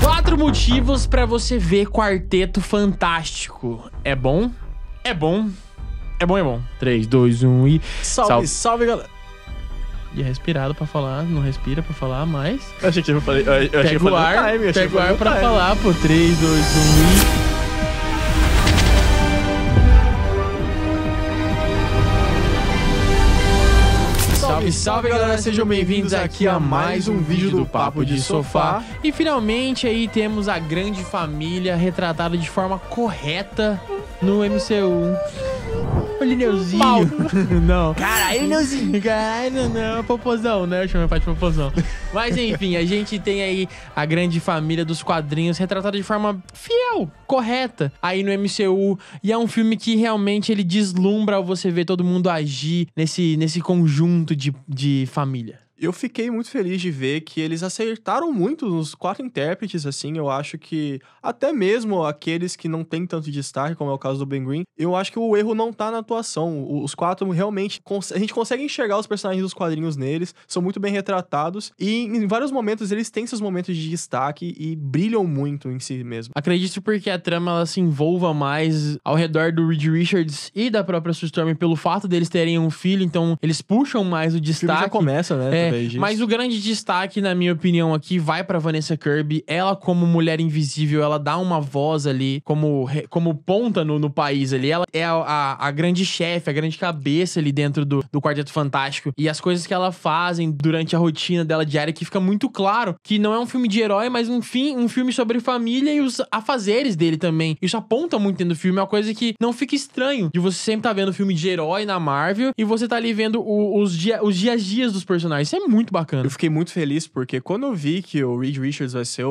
4 motivos pra você ver Quarteto Fantástico. É bom? É bom. É bom, é bom. 3, 2, 1 e... Salve, galera. E é respirado pra falar, não respira pra falar, mas... Eu achei que eu falei... Pega o ar, pega o ar pra falar, pô. 3, 2, 1 e... Salve galera, sejam bem-vindos aqui a mais um vídeo do Papo de Sofá. E finalmente aí temos a grande família retratada de forma correta no MCU. O Lineuzinho. Não. Caralho, Lineuzinho. Caralho, não. Popozão, né? Eu chamo meu pai de Popozão. Mas enfim, a gente tem aí a grande família dos quadrinhos retratada de forma fiel, correta, aí no MCU. E é um filme que realmente ele deslumbra ao você ver todo mundo agir nesse conjunto de família. Eu fiquei muito feliz de ver que eles acertaram muito nos 4 intérpretes, assim. Eu acho que até mesmo aqueles que não tem tanto destaque, como é o caso do Ben Green, eu acho que o erro não tá na atuação. Os 4 realmente... A gente consegue enxergar os personagens dos quadrinhos neles, são muito bem retratados, e em vários momentos eles têm seus momentos de destaque e brilham muito em si mesmo. Acredito porque a trama ela se envolva mais ao redor do Reed Richards e da própria Sue Storm pelo fato deles terem um filho, então eles puxam mais o destaque. O filme já começa, né? Mas o grande destaque, na minha opinião, aqui vai pra Vanessa Kirby. Ela, como mulher invisível, ela dá uma voz ali, como ponta no país ali. Ela é a grande chefe, a grande cabeça ali dentro do Quarteto Fantástico. E as coisas que ela fazem durante a rotina dela diária, que fica muito claro que não é um filme de herói, mas um filme sobre família e os afazeres dele também. Isso aponta muito dentro do filme, é uma coisa que não fica estranho de você sempre tá vendo filme de herói na Marvel e você tá ali vendo os dias dos personagens. Isso é muito bacana. Eu fiquei muito feliz porque quando eu vi que o Reed Richards vai ser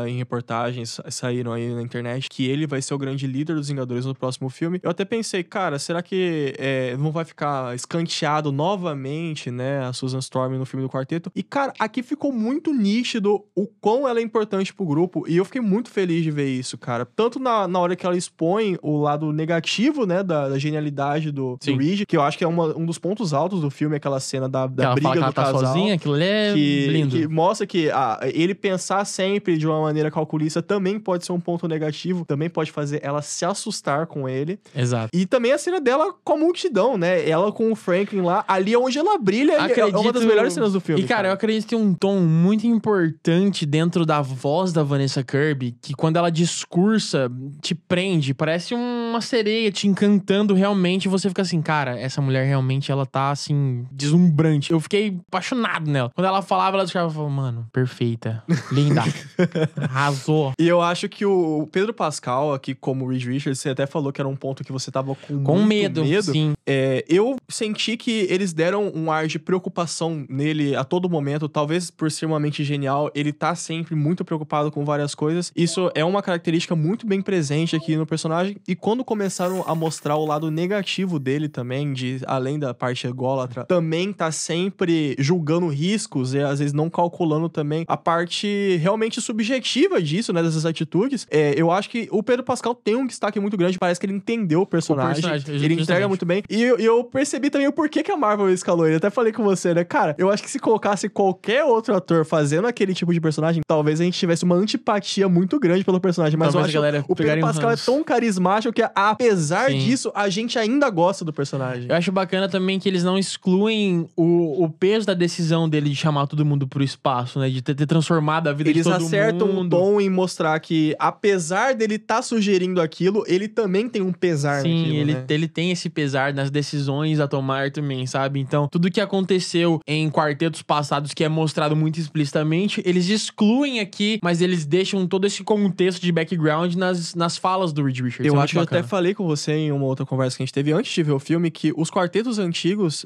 em reportagens saíram aí na internet, que ele vai ser o grande líder dos Vingadores no próximo filme, eu até pensei, cara, será que não vai ficar escanteado novamente, né, a Susan Storm no filme do Quarteto? E, cara, aqui ficou muito nítido o quão ela é importante pro grupo e eu fiquei muito feliz de ver isso, cara. Tanto na hora que ela expõe o lado negativo, né, da genialidade do Reed, que eu acho que é um dos pontos altos do filme, aquela cena da briga do casal. Sozinha, aquilo é lindo. Que mostra que ele pensar sempre de uma maneira calculista também pode ser um ponto negativo, também pode fazer ela se assustar com ele. Exato. E também a cena dela com a multidão, né? Ela com o Franklin lá, ali é onde ela brilha, é uma das melhores cenas do filme. E, cara, eu acredito que tem um tom muito importante dentro da voz da Vanessa Kirby, que quando ela discursa, te prende, parece uma sereia te encantando realmente, e você fica assim, cara, essa mulher realmente, ela tá, assim, deslumbrante. Eu fiquei apaixonado nela. Quando ela falava, ela falava, mano, perfeita, linda, arrasou. E eu acho que o Pedro Pascal, aqui como Reed Richards, você até falou que era um ponto que você tava com medo. Sim. Eu senti que eles deram um ar de preocupação nele a todo momento, talvez por ser uma mente genial, ele tá sempre muito preocupado com várias coisas. Isso é uma característica muito bem presente aqui no personagem, e quando começaram a mostrar o lado negativo dele também, além da parte ególatra, também tá sempre julgando riscos e às vezes não calculando também a parte realmente subjetiva disso, né, dessas atitudes. Eu acho que o Pedro Pascal tem um destaque muito grande, parece que ele entendeu o personagem ele entrega muito bem, e eu percebi também o porquê que a Marvel escalou ele. Até falei com você, né, cara, eu acho que se colocasse qualquer outro ator fazendo aquele tipo de personagem, talvez a gente tivesse uma antipatia muito grande pelo personagem, mas talvez eu acho que o Pedro Pascal é tão carismático que apesar disso, a gente ainda gosta do personagem. Eu acho bacana também que eles não excluem o peso da decisão dele de chamar todo mundo pro espaço, né? De ter transformado a vida de todo mundo. Eles acertam um tom em mostrar que, apesar dele tá sugerindo aquilo, ele também tem um pesar naquilo, né? Ele tem esse pesar nas decisões a tomar também, sabe? Então, tudo que aconteceu em quartetos passados, que é mostrado muito explicitamente, eles excluem aqui, mas eles deixam todo esse contexto de background nas falas do Reed Richards. Eu acho que eu até falei com você em uma outra conversa que a gente teve antes de ver o filme, que os quartetos antigos,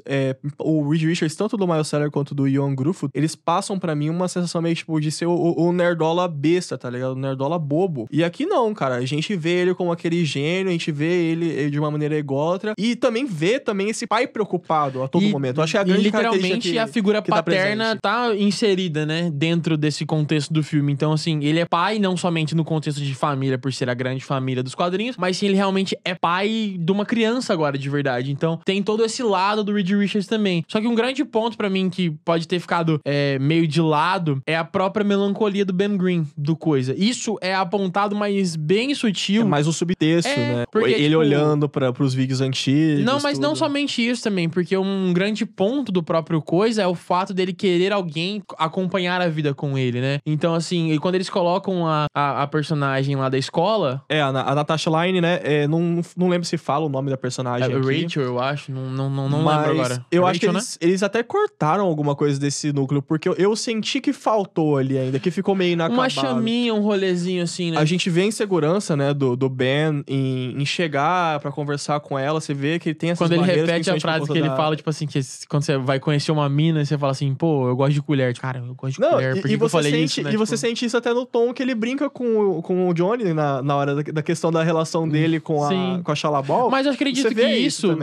o Reed Richards, tanto do Miles Teller quanto do Ioan Gruffudd, eles passam pra mim uma sensação meio, tipo, de ser o nerdola besta, tá ligado? O nerdola bobo. E aqui não, cara. A gente vê ele como aquele gênio, a gente vê ele de uma maneira ególatra e também vê esse pai preocupado a todo momento. Eu acho que é a grande característica literalmente a figura paterna tá inserida, né? Dentro desse contexto do filme. Então, assim, ele é pai não somente no contexto de família, por ser a grande família dos quadrinhos, mas sim, ele realmente é pai de uma criança agora, de verdade. Então, tem todo esse lado do Reed Richards também. Só que um grande ponto pra mim que pode ter ficado meio de lado é a própria melancolia do Ben Green, do coisa. Isso é apontado, mas bem sutil. É mais um subtexto, né? Porque, ele tipo, olhando pros vídeos antigos. Não, mas não somente isso também, porque um grande ponto do próprio coisa é o fato dele querer alguém acompanhar a vida com ele, né? Então, assim, e quando eles colocam a personagem lá da escola... A Natasha Lyonne, né? Não lembro se fala o nome da personagem aqui. Rachel, eu acho. Não lembro agora. Eu Rachel, acho que eles até cortaram alguma coisa desse núcleo, porque eu senti que faltou ali ainda, que ficou meio inacabado. Uma chaminha, um rolezinho assim, né? A gente vê a insegurança, né, do Ben em chegar pra conversar com ela, você vê que ele tem essas Quando ele barreiras, repete a frase que ele fala, tipo assim, que quando você vai conhecer uma mina, você fala assim, pô, eu gosto de colher. Cara, eu gosto de colher, por que eu falei isso, né? E você sente isso até no tom que ele brinca com o Johnny na hora da questão da relação dele com a Shalabal. Mas eu acredito que isso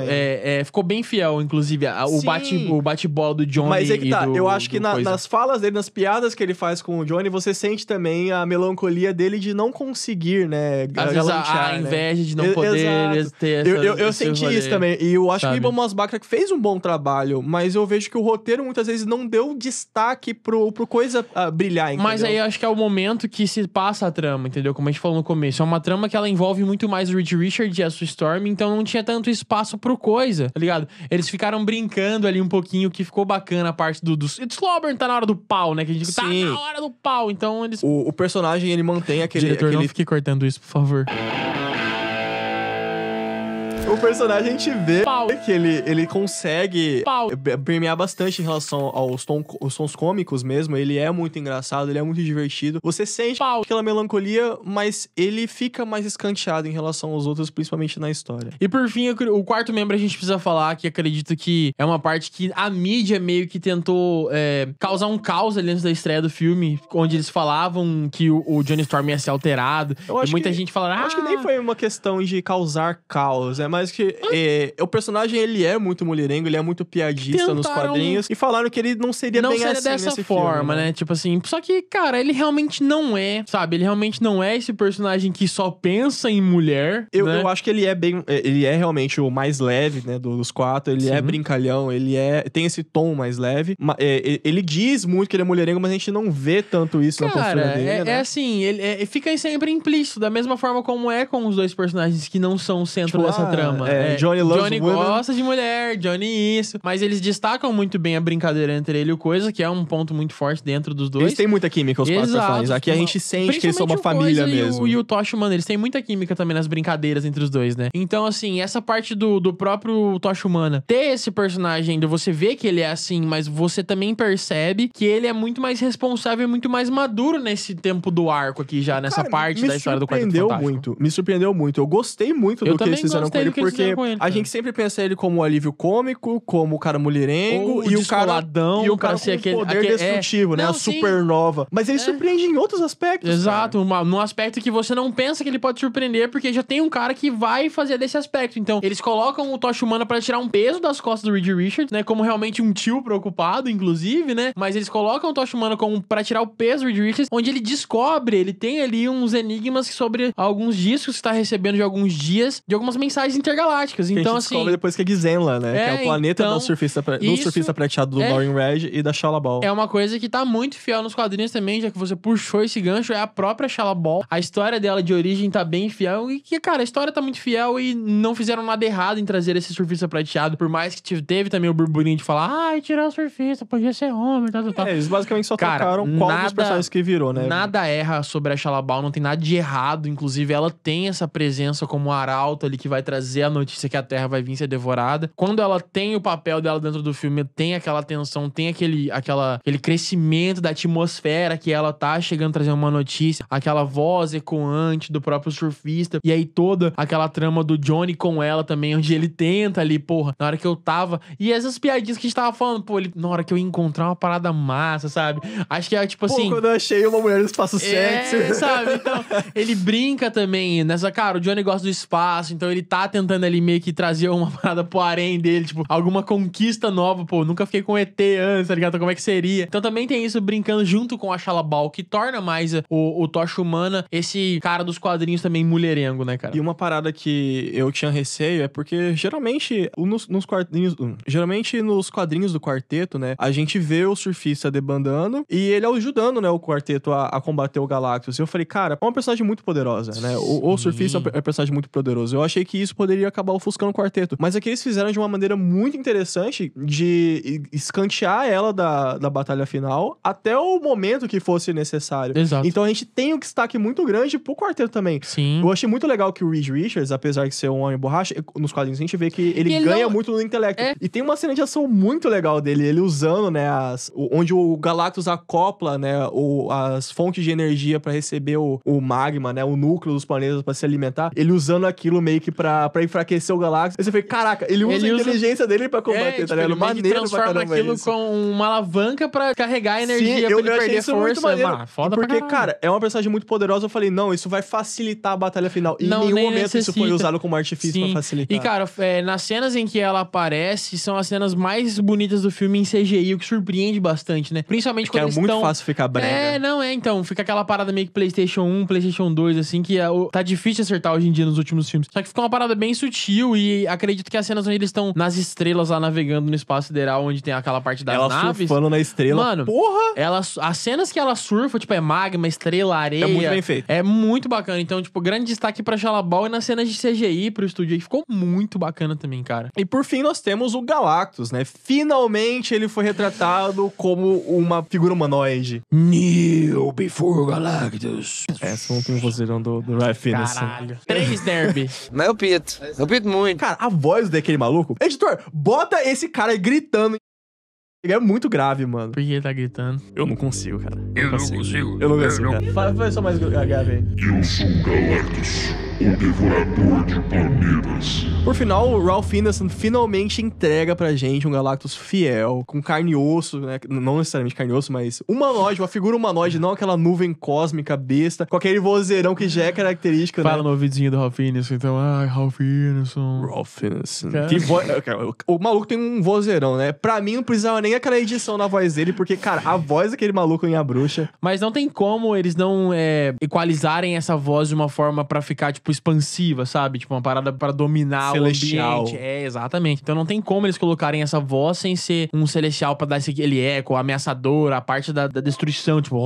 ficou bem fiel, inclusive, o bate-bola do Johnny. Mas é que tá, eu acho que nas falas dele, nas piadas que ele faz com o Johnny, você sente também a melancolia dele de não conseguir, né? Às vezes a inveja de não poder ter essa... Eu senti isso também. E eu acho que o Ibn Mosbakrak fez um bom trabalho, mas eu vejo que o roteiro muitas vezes não deu destaque pro coisa brilhar, entendeu? Mas aí eu acho que é o momento que se passa a trama, entendeu? Como a gente falou no começo. É uma trama que ela envolve muito mais o Reed Richards e a Sue Storm, então não tinha tanto espaço pro coisa, tá ligado? Eles ficaram brincando ali um pouquinho, que ficou bacana a parte do Slobber tá na hora do pau, né? Que a gente tá na hora do pau, então eles... O personagem, ele mantém aquele... Diretor, não fique cortando isso, por favor. O personagem, a gente vê que ele consegue permear bastante em relação aos tons cômicos mesmo. Ele é muito engraçado, ele é muito divertido. Você sente aquela melancolia, mas ele fica mais escanteado em relação aos outros, principalmente na história. E por fim, o quarto membro a gente precisa falar, que acredito que é uma parte que a mídia meio que tentou causar um caos ali antes da estreia do filme, onde eles falavam que o Johnny Storm ia ser alterado. E muita gente falava... Eu acho que nem foi uma questão de causar caos, mas que o personagem, ele é muito mulherengo, ele é muito piadista nos quadrinhos, e falaram que ele não seria bem assim dessa nesse forma, filme, né? Tipo assim, só que, cara, ele realmente não é, sabe? Ele realmente não é esse personagem que só pensa em mulher, né? Eu acho que ele é realmente o mais leve, né, dos quatro, ele é brincalhão, tem esse tom mais leve, ele diz muito que ele é mulherengo, mas a gente não vê tanto isso na postura dele, né? É assim, ele fica sempre implícito, da mesma forma como é com os dois personagens que não são o centro dessa trama. Johnny gosta de mulher, Johnny isso. Mas eles destacam muito bem a brincadeira entre ele e o Coisa, que é um ponto muito forte dentro dos dois. Eles têm muita química, os quatro personagens. Aqui a gente sente que eles são uma família mesmo. E o Tosh, mano, eles têm muita química também nas brincadeiras entre os dois, né? Então, assim, essa parte do próprio Tosh Humana, ter esse personagem ainda, você vê que ele é assim, mas você também percebe que ele é muito mais responsável e muito mais maduro nesse tempo do arco aqui já, nessa parte da história do Quarteto Fantástico. Me surpreendeu muito. Eu gostei muito do que eles fizeram com ele, porque a gente sempre pensa ele como alívio cômico, como o cara mulherengo, e o cara pra ser com poder destrutivo, né? A supernova. Mas ele surpreende em outros aspectos. Exato, num aspecto que você não pensa que ele pode surpreender, porque já tem um cara que vai fazer desse aspecto. Então, eles colocam o Tocha Humana pra tirar um peso das costas do Reed Richards, né? Como realmente um tio preocupado, inclusive, né? Mas eles colocam o Tocha Humana pra tirar o peso do Reed Richards, onde ele descobre, ele tem ali uns enigmas sobre alguns discos que tá recebendo de alguns dias, de algumas mensagens intergalácticas. Então, assim... descobre depois que é Gizenla, né? Que é o planeta do surfista prateado do Norrin Red e da Shalabal. É uma coisa que tá muito fiel nos quadrinhos também, já que você puxou esse gancho, é a própria Shalabal. A história dela de origem tá bem fiel e que, cara, a história tá muito fiel e não fizeram nada errado em trazer esse surfista prateado, por mais que teve também o burburinho de falar, tirar o surfista, podia ser homem, tal. Eles basicamente só trocaram qual dos personagens que virou, né? Nada erra sobre a Shalabal, não tem nada de errado, inclusive ela tem essa presença como arauto ali que vai trazer a notícia que a Terra vai vir ser devorada. Quando ela tem o papel dela dentro do filme, tem aquela tensão, tem aquele crescimento da atmosfera que ela tá chegando a trazer uma notícia, aquela voz ecoante do próprio surfista, e aí toda aquela trama do Johnny com ela também, onde ele tenta ali, porra, na hora que eu tava... E essas piadinhas que a gente tava falando, pô, na hora que eu encontrar uma parada massa, sabe? Acho que é tipo assim... quando eu achei uma mulher no espaço sexy. Sabe? Então, ele brinca também nessa... Cara, o Johnny gosta do espaço, então ele tá tentando tentando ali meio que trazer uma parada pro harém dele, tipo, alguma conquista nova, pô, nunca fiquei com ET antes, tá ligado? Então, como é que seria? Então também tem isso brincando junto com a Shalla-Bal, que torna mais o Tocha Humana esse cara dos quadrinhos também mulherengo, né, cara? E uma parada que eu tinha receio é porque geralmente nos quadrinhos do quarteto, né, a gente vê o surfista debandando e ele ajudando, né, o quarteto a combater o Galactus. E eu falei, cara, é uma personagem muito poderosa, né? O surfista é um personagem muito poderoso. Eu achei que isso poderia acabar ofuscando o quarteto. Mas aqui eles fizeram de uma maneira muito interessante de escantear ela da batalha final até o momento que fosse necessário. Exato. Então a gente tem um destaque muito grande pro quarteto também. Sim. Eu achei muito legal que o Reed Richards, apesar de ser um homem borracha, nos quadrinhos a gente vê que ele ganha muito no intelecto. E tem uma cena de ação muito legal dele, ele usando, né, onde o Galactus acopla, né, as fontes de energia pra receber o magma, né, o núcleo dos planetas pra se alimentar, ele usando aquilo meio que pra enfraquecer o Galactus. Aí você vê, caraca, ele usa a inteligência dele pra combater, tá ligado? Maneiro transforma aquilo isso. Com uma alavanca pra carregar a energia. Sim, pra ele perder força. Foda porque, cara, é uma personagem muito poderosa. Eu falei, não, isso vai facilitar a batalha final. E em nenhum momento isso foi usado como artifício pra facilitar. E, cara, nas cenas em que ela aparece, são as cenas mais bonitas do filme em CGI, o que surpreende bastante, né? Principalmente quando eles muito fácil ficar brega. Então, fica aquela parada meio que PlayStation 1, PlayStation 2, assim, que tá difícil acertar hoje em dia nos últimos filmes. Só que fica uma parada bem sutil e acredito que as cenas onde eles estão nas estrelas lá navegando no espaço sideral, onde tem aquela parte das naves. Ela surfando na estrela. Mano, porra! As cenas que ela surfa, tipo, é magma, estrela, areia. É muito bem feito. É muito bacana. Então, tipo, grande destaque pra Shalla-Bal e nas cenas de CGI pro estúdio aí. Ficou muito bacana também, cara. E por fim, nós temos o Galactus, né? Finalmente ele foi retratado como uma figura humanoide. Kneel before Galactus. Essa não tem um vozeirão do Ryan Fiennes. Caralho. 3 derby. Mas eu pito muito. Cara, a voz daquele maluco... Editor, bota esse cara gritando. Ele é muito grave, mano. Por que ele tá gritando? Eu não consigo, cara. Eu não consigo. Cara. Fala só mais grave aí. Eu sou o Galactus, o devorador de planetas. Por final, o Ralph Ineson finalmente entrega pra gente um Galactus fiel, com carne e osso, né? Não necessariamente carne e osso, mas humanoide, uma figura humanoide, não aquela nuvem cósmica besta, com aquele vozeirão que já é característica, Fala né? no ouvidinho do Ralph Ineson, então. Ai, Ralph Ineson. Ralph Ineson. O maluco tem um vozeirão, né? Pra mim, não precisava nem aquela edição na voz dele, porque, cara, a voz daquele maluco em A Bruxa... Mas não tem como eles não equalizarem essa voz de uma forma pra ficar, tipo, expansiva, sabe? Tipo, uma parada pra dominar celestial. O ambiente. Exatamente. Então não tem como eles colocarem essa voz sem ser um celestial pra dar aquele eco ameaçador, a parte da destruição, tipo...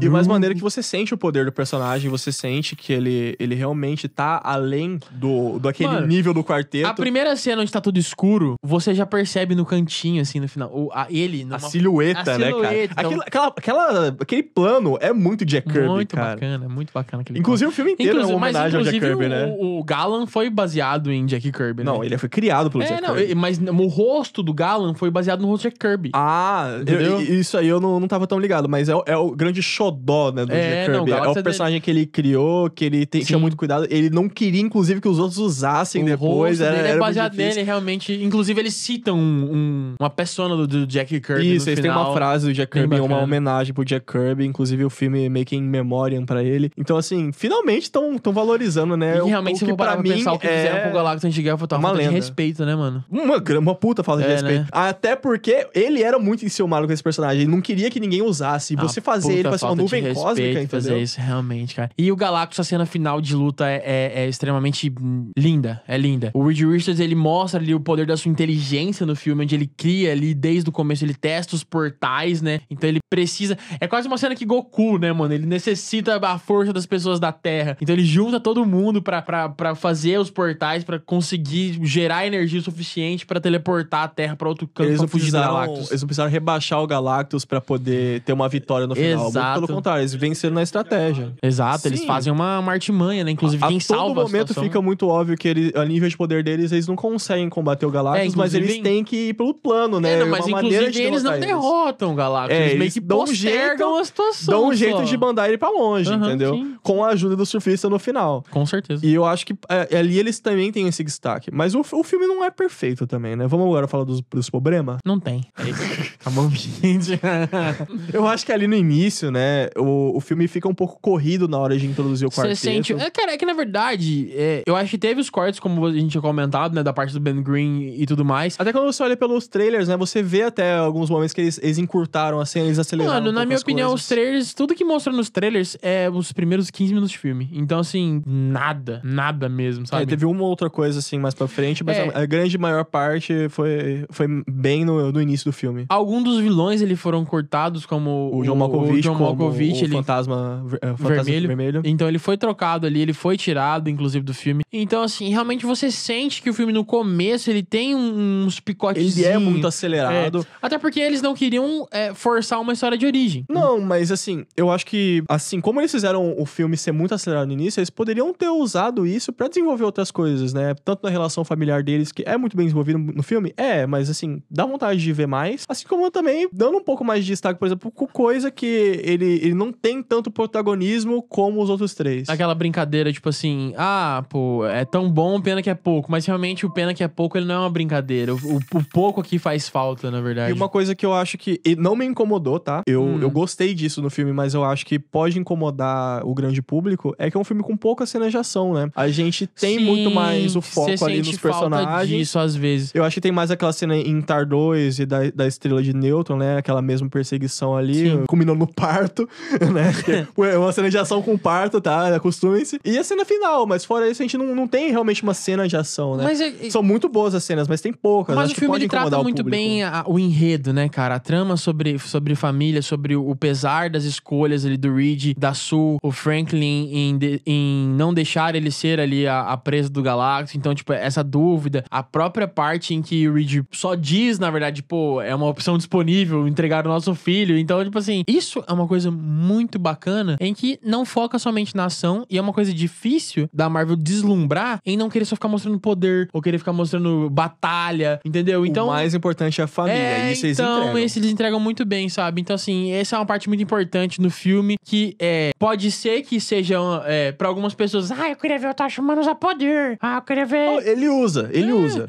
E mais maneira que você sente o poder do personagem, você sente que ele realmente tá além daquele nível do quarteto. A primeira cena onde tá tudo escuro, você já percebe no cantinho, assim, no final. A silhueta, né, cara? Então... Aquele plano é muito Jack Kirby, muito cara. Muito bacana aquele Inclusive, o filme inteiro é uma homenagem ao Jack Kirby, né? O Galan foi baseado em Jack Kirby, né? Não, ele foi criado pelo Jack Kirby. Mas o rosto do Galan foi baseado no rosto de Jack Kirby. Ah, entendeu? Isso aí eu não tava tão ligado, mas é o grande xodó, né, do Jack Kirby. É o personagem que ele criou, que ele tinha muito cuidado. Ele não queria, inclusive, que os outros usassem depois. O rosto dele é baseado nele, realmente. Inclusive, eles citam uma persona do Jack Kirby. Isso, eles têm uma frase do Jack Kirby, uma homenagem pro Jack Kirby, inclusive o filme meio que em memoriam pra ele. Então, assim, finalmente estão valorizando, né? E realmente, se eu parar pra pensar o que fizeram com o Galactus Antiga, foi uma falta de respeito, né, mano? Uma puta falta de respeito. Né? Até porque ele era muito enciumado com esse personagem. Ele não queria que ninguém usasse. E você fazer ele pra ser uma nuvem cósmica, entendeu? Fazer isso, realmente, cara. E o Galactus, a cena final de luta é extremamente linda. É linda. O Reed Richards, ele mostra ali o poder da sua inteligência no filme, onde ele cria ali, desde o começo, ele testa os portais, né? Então ele precisa... É quase uma cena que Goku, né, mano? Ele necessita a força das pessoas da Terra. Então ele junta todo mundo pra fazer os portais, pra conseguir gerar energia suficiente pra teleportar a Terra pra outro canto, pra fugir do Galactus. Eles não precisaram rebaixar o Galactus pra poder ter uma vitória no final. Exato. Muito pelo contrário, eles venceram na estratégia. Exato, Sim. Eles fazem uma artimanha, né? Inclusive quem salva a todo momento situação... fica muito óbvio que a nível de poder deles, eles não conseguem combater o Galactus, mas eles têm que ir pelo plano, né? Mas inclusive eles não derrotam o Galactus. Eles meio que postergam a situação. Dão um jeito de mandar ele pra longe, entendeu? Sim. Com a ajuda do surfista no final. Com certeza. E eu acho que ali eles também têm esse destaque. Mas o filme não é perfeito também, né? Vamos agora falar dos problemas? Não tem. Tá bom, gente. Eu acho que ali no início, né, o filme fica um pouco corrido na hora de introduzir o quarteto. Você sente... Cara, é que na verdade, eu acho que teve os cortes, como a gente tinha comentado, né, da parte do Ben Green e tudo mais. Até quando você olha pelos trailers, né, você vê até alguns momentos que eles encurtaram a cena, eles aceleraram Mano, um na pouco minha as opinião, coisas. os trailers, tudo que mostra nos trailers é os primeiros 15 minutos de filme. Então, assim, nada mesmo, sabe? Teve uma outra coisa, assim, mais pra frente, mas a grande maior parte foi bem no início do filme. Alguns dos vilões, eles foram cortados, como O John Malkovich, Malkovich, o fantasma vermelho. Então ele foi trocado ali, ele foi tirado, inclusive, do filme. Então, assim, realmente você sente que o filme no começo, ele tem uns picotes. Ele é muito acelerado. Até porque eles não queriam forçar uma história de origem. Não, mas assim, eu acho que, assim, como eles fizeram o filme ser muito acelerado no início, eles poderiam ter usado isso pra desenvolver outras coisas, né? Tanto na relação familiar deles, que é muito bem desenvolvido no filme, mas assim, dá vontade de ver mais. Assim como também dando um pouco mais de destaque, por exemplo, com coisa que ele não tem tanto protagonismo como os outros três. Aquela brincadeira, tipo assim, pô, é tão bom, pena que é pouco. Mas realmente o pena que é pouco, ele não é uma brincadeira. O pouco aqui faz falta, na verdade. E uma coisa que eu acho que não me incomodou, tá? Eu gostei disso no filme, mas eu acho que pode incomodar o grande público, é que é um filme com pouca cena de ação, né? A gente tem muito mais o foco ali nos personagens. Disso às vezes. Eu acho que tem mais aquela cena em Tar 2 e da estrela de Newton, né? Aquela mesma perseguição ali, culminando no parto, né? É uma cena de ação com parto, tá? Acostumem-se. E a cena final, mas fora isso, a gente não tem realmente uma cena de ação, né? São muito boas as cenas, mas tem poucas. Mas acho o filme, ele trata muito público. bem o enredo, né, cara? A trama sobre família, sobre o pesar das escolhas ali do Reed, da Sue, o Franklin em não deixar ele ser ali a presa do Galactus. Então, tipo, essa dúvida. A própria parte em que o Reed só diz, na verdade, pô, é uma opção disponível, entregar o nosso filho. Então, tipo assim, isso é uma coisa muito bacana em que não foca somente na ação e é uma coisa difícil da Marvel deslumbrar em não querer só ficar mostrando poder ou querer ficar mostrando batalha, entendeu? Então, o mais importante é a família, isso eles entregam. Então, eles entregam muito bem, sabe? Então, assim, essa é uma parte muito importante no filme que pode ser que seja pra algumas pessoas, eu queria ver o Tocha Humano usar poder. Eu queria ver... Ele usa.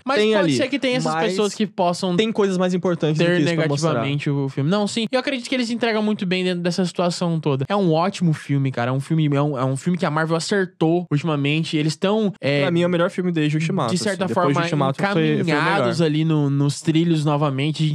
Mas tem pode ali, ser que tenha essas pessoas que possam tem coisas mais importantes do que ter isso pra mostrar. negativamente o filme. Não, sim. Eu acredito que eles entregam muito bem dentro dessa situação toda. É um ótimo filme, cara. É um filme que a Marvel acertou ultimamente. Eles estão... pra mim é o melhor filme desde Ultimato. De certa assim. forma, encaminhados ali nos trilhos novamente.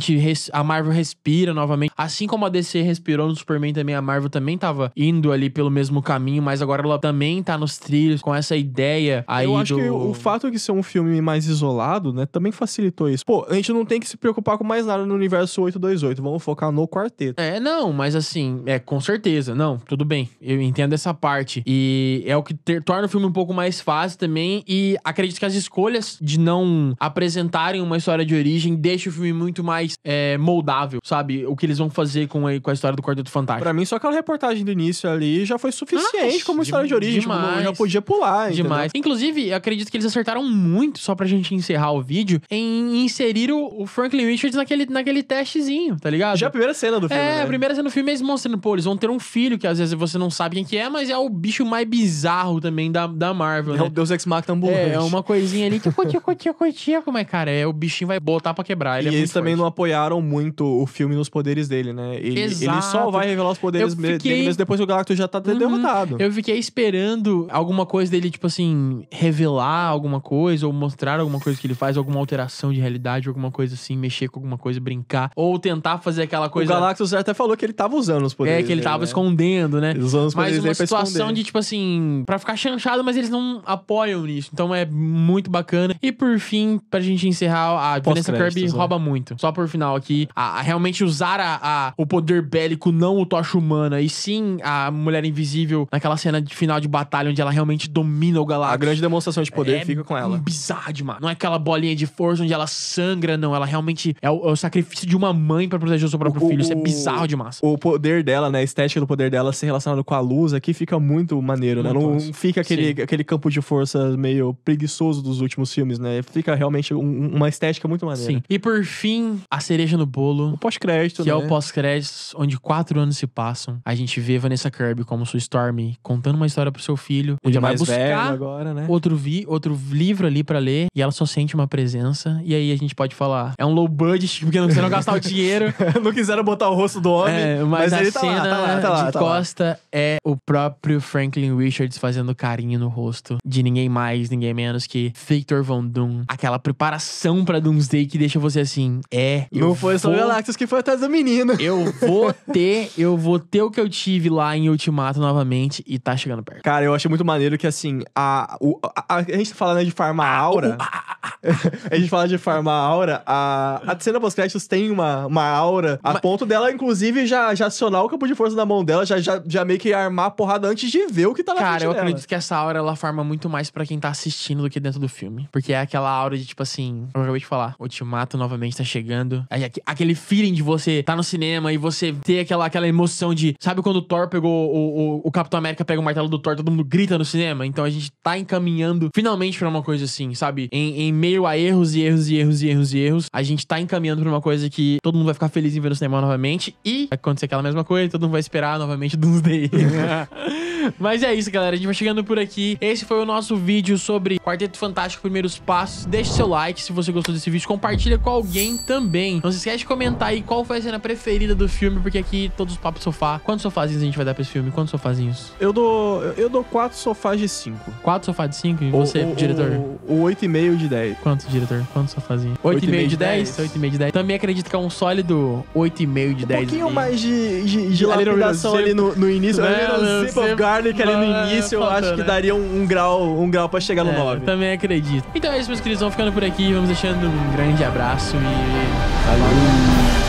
A Marvel respira novamente. Assim como a DC respirou no Superman também, a Marvel também tava indo ali pelo mesmo caminho, mas agora ela também tá nos trilhos com essa ideia aí Eu acho que o fato de ser um filme mais isolado, né, também facilitou isso. Pô, a gente não tem que se preocupar com mais nada no universo 828, vamos focar no quarteto. Não, mas assim, com certeza, não, tudo bem, eu entendo essa parte, e é o que torna o filme um pouco mais fácil também, e acredito que as escolhas de não apresentarem uma história de origem deixa o filme muito mais moldável, sabe? O que eles vão fazer com a história do Quarteto Fantástico. Pra mim, só aquela reportagem do início ali já foi suficiente como história de origem, demais, já podia pular, demais. Entendeu? Inclusive, eu acredito que eles acertaram muito, só pra gente encerrar o vídeo, em inserir o Franklin Richards naquele testezinho, tá ligado? Já a primeira cena do filme, né? A primeira cena do filme é eles mostrando, pô, eles vão ter um filho que às vezes você não sabe quem que é, mas é o bicho mais bizarro também da Marvel, né? É o Deus Ex Machina ambulante. É uma coisinha ali que curtia, como é, cara? O bichinho vai botar pra quebrar. E eles também não apoiaram muito o filme nos poderes dele, né? Ele só vai revelar os poderes dele mesmo depois que o Galactus já tá derrotado. Eu fiquei esperando alguma coisa dele, tipo assim, revelar alguma coisa, ou mostrar alguma coisa que ele faz, alguma alteração de realidade, alguma coisa assim, mexer com alguma coisa, brincar, ou tentar fazer aquela coisa... O Galactus até falou que ele tava usando os poderes que ele tava escondendo, né? Usando os poderes mas uma situação de, tipo assim, pra ficar chanchado, mas eles não apoiam nisso. Então é muito bacana. E por fim, pra gente encerrar, a Vanessa Kirby rouba muito. Só por final aqui, realmente usar o poder bélico, não o Tocha Humana, e sim a Mulher Invisível naquela cena de final de batalha, onde ela realmente domina o Galactus. A grande demonstração de poder fica com ela. Bizarro demais. Não é aquela bolinha de força onde ela sangra, não. Ela realmente é o sacrifício de uma mãe pra proteger o seu próprio filho. Isso é bizarro demais. O poder dela, né? A estética do poder dela ser relacionado com a luz aqui fica muito maneiro, né? Não fica aquele campo de força meio preguiçoso dos últimos filmes, né? Fica realmente uma estética muito maneira. Sim. E por fim, a cereja no bolo. O pós-crédito, que né? é o pós-créditos, onde 4 anos se passam. A gente vê Vanessa Kirby como sua Stormy, contando uma história pro seu filho. Um dia vai mais velho buscar agora, né? outro livro ali pra ler e ela só sente uma presença. E aí a gente pode falar, é um low budget, porque não quiseram gastar o dinheiro. Não quiseram botar o rosto do homem, mas a ele cena de tá costa é o próprio Franklin Richards fazendo carinho no rosto de ninguém mais, ninguém menos que Victor Von Doom. Aquela preparação pra Doomsday que deixa você assim, Não foi só o Galactus que foi atrás do menino. Eu vou ter o que eu tive lá em Ultimato novamente e tá chegando perto. Cara, eu achei muito maneiro que, assim, a gente tá falando de farmar aura. A gente fala de farmar aura. A cena pós-créditos tem uma aura a ponto dela, inclusive, já acionar o campo de força na mão dela, já meio que armar a porrada antes de ver o que tá na frente Cara, eu dela. acredito que essa aura, ela farma muito mais pra quem tá assistindo do que dentro do filme. Porque é aquela aura de, tipo assim, eu acabei de falar, Ultimato novamente tá chegando. Aí, aquele feeling de você tá no cinema e você ter aquela emoção de... Sabe quando o Thor pegou... O Capitão América pega o martelo do Thor, todo mundo grita no cinema? Então a gente tá encaminhando finalmente pra uma coisa assim, sabe? Em meio a erros, a gente tá encaminhando pra uma coisa que todo mundo vai ficar feliz em ver no cinema novamente. E vai acontecer aquela mesma coisa, todo mundo vai esperar novamente Doomsday. Mas é isso, galera. A gente vai chegando por aqui. Esse foi o nosso vídeo sobre Quarteto Fantástico Primeiros Passos. Deixe seu like se você gostou desse vídeo. Compartilha com alguém também. Não se esquece de comentar aí qual foi a cena preferida do filme, porque aqui todos os papos sofá. Quantos sofazinhos a gente vai dar pra esse filme? Quantos sofazinhos? Eu dou 4 sofás de 5. 4 sofás de 5? E você, diretor? O 8,5 de 10. Quantos, diretor? Quantos sofazinhos? 8,5 de 10? 8,5 de 10. Também acredito que é um sólido 8,5 de 10. Um pouquinho mais de lapidação ali no início. A Sip of Garlic ali no início, eu acho que daria um grau pra chegar no 9. Também acredito. Então é isso, meus queridos. Vamos ficando por aqui. Vamos deixando um grande abraço e... Falou!